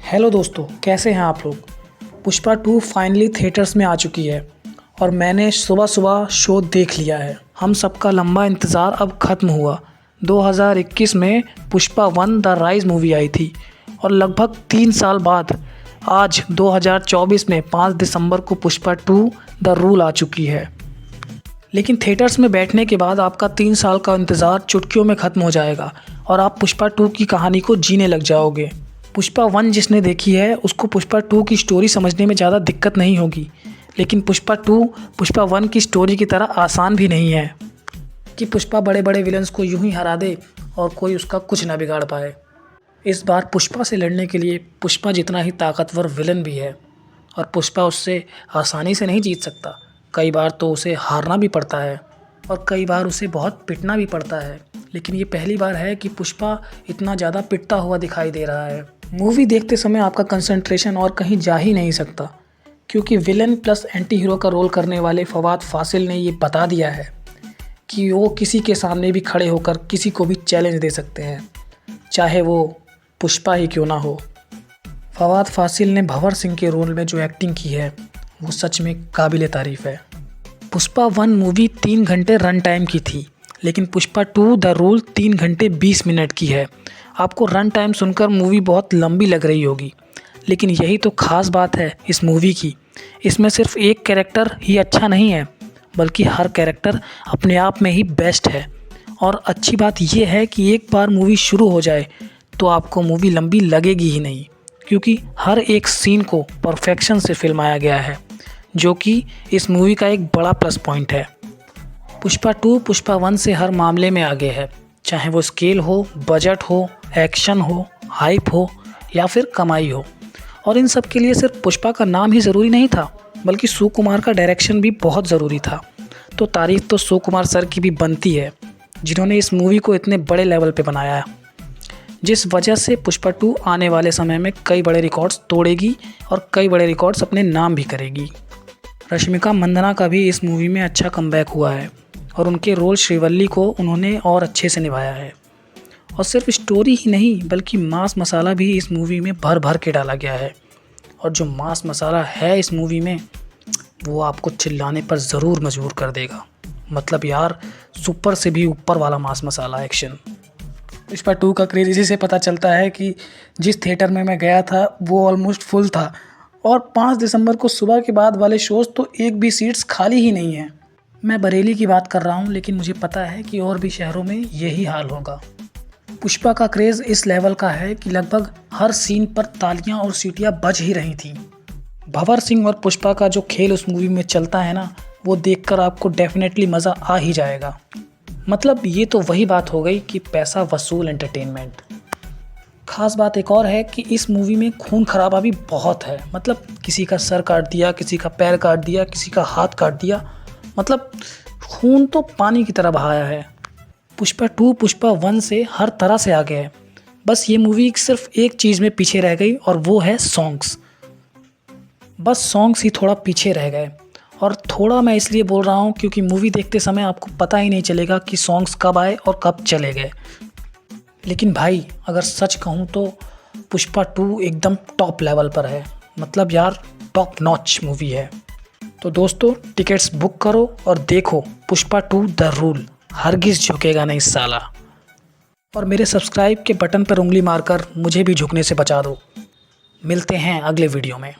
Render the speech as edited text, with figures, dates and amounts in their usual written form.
Hello दोस्तों, कैसे हैं आप लोग। पुष्पा 2 फाइनली थिएटर्स में आ चुकी है और मैंने सुबह सुबह शो देख लिया है। हम सबका लंबा इंतज़ार अब ख़त्म हुआ। 2021 में पुष्पा 1 द राइज़ मूवी आई थी और लगभग 3 साल बाद आज 2024 में 5 दिसंबर को पुष्पा 2 द रूल आ चुकी है। लेकिन थिएटर्स में बैठने के बाद आपका 3 साल का इंतज़ार चुटकियों में ख़त्म हो जाएगा और आप पुष्पा 2 की कहानी को जीने लग जाओगे। पुष्पा 1 जिसने देखी है उसको पुष्पा 2 की स्टोरी समझने में ज़्यादा दिक्कत नहीं होगी, लेकिन पुष्पा 2 पुष्पा 1 की स्टोरी की तरह आसान भी नहीं है कि पुष्पा बड़े बड़े विलन्स को यूं ही हरा दे और कोई उसका कुछ ना बिगाड़ पाए। इस बार पुष्पा से लड़ने के लिए पुष्पा जितना ही ताकतवर विलन भी है और पुष्पा उससे आसानी से नहीं जीत सकता। कई बार तो उसे हारना भी पड़ता है और कई बार उसे बहुत पिटना भी पड़ता है। लेकिन ये पहली बार है कि पुष्पा इतना ज़्यादा पिटता हुआ दिखाई दे रहा है। मूवी देखते समय आपका कंसंट्रेशन और कहीं जा ही नहीं सकता, क्योंकि विलन प्लस एंटी हीरो का रोल करने वाले फवाद फासिल ने ये बता दिया है कि वो किसी के सामने भी खड़े होकर किसी को भी चैलेंज दे सकते हैं, चाहे वो पुष्पा ही क्यों ना हो। फवाद फासिल ने भंवर सिंह के रोल में जो एक्टिंग की है वो सच में काबिले तारीफ़ है। पुष्पा 1 मूवी 3 घंटे रन टाइम की थी, लेकिन पुष्पा 2 द रूल 3 घंटे 20 मिनट की है। आपको रन टाइम सुनकर मूवी बहुत लंबी लग रही होगी, लेकिन यही तो ख़ास बात है इस मूवी की। इसमें सिर्फ एक कैरेक्टर ही अच्छा नहीं है, बल्कि हर कैरेक्टर अपने आप में ही बेस्ट है। और अच्छी बात यह है कि एक बार मूवी शुरू हो जाए तो आपको मूवी लंबी लगेगी ही नहीं, क्योंकि हर एक सीन को परफेक्शन से फिल्माया गया है, जो कि इस मूवी का एक बड़ा प्लस पॉइंट है। पुष्पा 2 पुष्पा 1 से हर मामले में आगे है, चाहे वो स्केल हो, बजट हो, एक्शन हो, हाइप हो या फिर कमाई हो। और इन सब के लिए सिर्फ पुष्पा का नाम ही ज़रूरी नहीं था, बल्कि सुकुमार का डायरेक्शन भी बहुत ज़रूरी था। तो तारीफ़ तो सुकुमार सर की भी बनती है, जिन्होंने इस मूवी को इतने बड़े लेवल पे बनाया है, जिस वजह से पुष्पा 2 आने वाले समय में कई बड़े रिकॉर्ड्स तोड़ेगी और कई बड़े रिकॉर्ड्स अपने नाम भी करेगी। रश्मिका मंदाना का भी इस मूवी में अच्छा कमबैक हुआ है और उनके रोल श्रीवल्ली को उन्होंने और अच्छे से निभाया है। और सिर्फ स्टोरी ही नहीं, बल्कि मास मसाला भी इस मूवी में भर भर के डाला गया है। और जो मास मसाला है इस मूवी में, वो आपको चिल्लाने पर ज़रूर मजबूर कर देगा। मतलब यार, सुपर से भी ऊपर वाला मास मसाला एक्शन। पुष्पा 2 का क्रेज़ इसी से पता चलता है कि जिस थिएटर में मैं गया था वो ऑलमोस्ट फुल था और 5 दिसंबर को सुबह के बाद वाले शोज़ तो एक भी सीट्स खाली ही नहीं है। मैं बरेली की बात कर रहा हूँ, लेकिन मुझे पता है कि और भी शहरों में यही हाल होगा। पुष्पा का क्रेज़ इस लेवल का है कि लगभग हर सीन पर तालियां और सीटियां बज ही रही थीं। भंवर सिंह और पुष्पा का जो खेल उस मूवी में चलता है ना, वो देखकर आपको डेफिनेटली मज़ा आ ही जाएगा। मतलब ये तो वही बात हो गई कि पैसा वसूल एंटरटेनमेंट। ख़ास बात एक और है कि इस मूवी में खून खराबा भी बहुत है। मतलब किसी का सर काट दिया, किसी का पैर काट दिया, किसी का हाथ काट दिया। मतलब खून तो पानी की तरह बहाया है। पुष्पा 2 पुष्पा 1 से हर तरह से आगे है। बस ये मूवी सिर्फ एक चीज़ में पीछे रह गई और वो है सॉन्ग्स। बस सॉन्ग्स ही थोड़ा पीछे रह गए। और थोड़ा मैं इसलिए बोल रहा हूँ क्योंकि मूवी देखते समय आपको पता ही नहीं चलेगा कि सॉन्ग्स कब आए और कब चले गए। लेकिन भाई, अगर सच कहूँ तो पुष्पा 2 एकदम टॉप लेवल पर है। मतलब यार, टॉप नॉच मूवी है। तो दोस्तों, टिकट्स बुक करो और देखो पुष्पा 2 द रूल। हरगिज़ झुकेगा नहीं साला। और मेरे सब्सक्राइब के बटन पर उंगली मारकर मुझे भी झुकने से बचा दो। मिलते हैं अगले वीडियो में।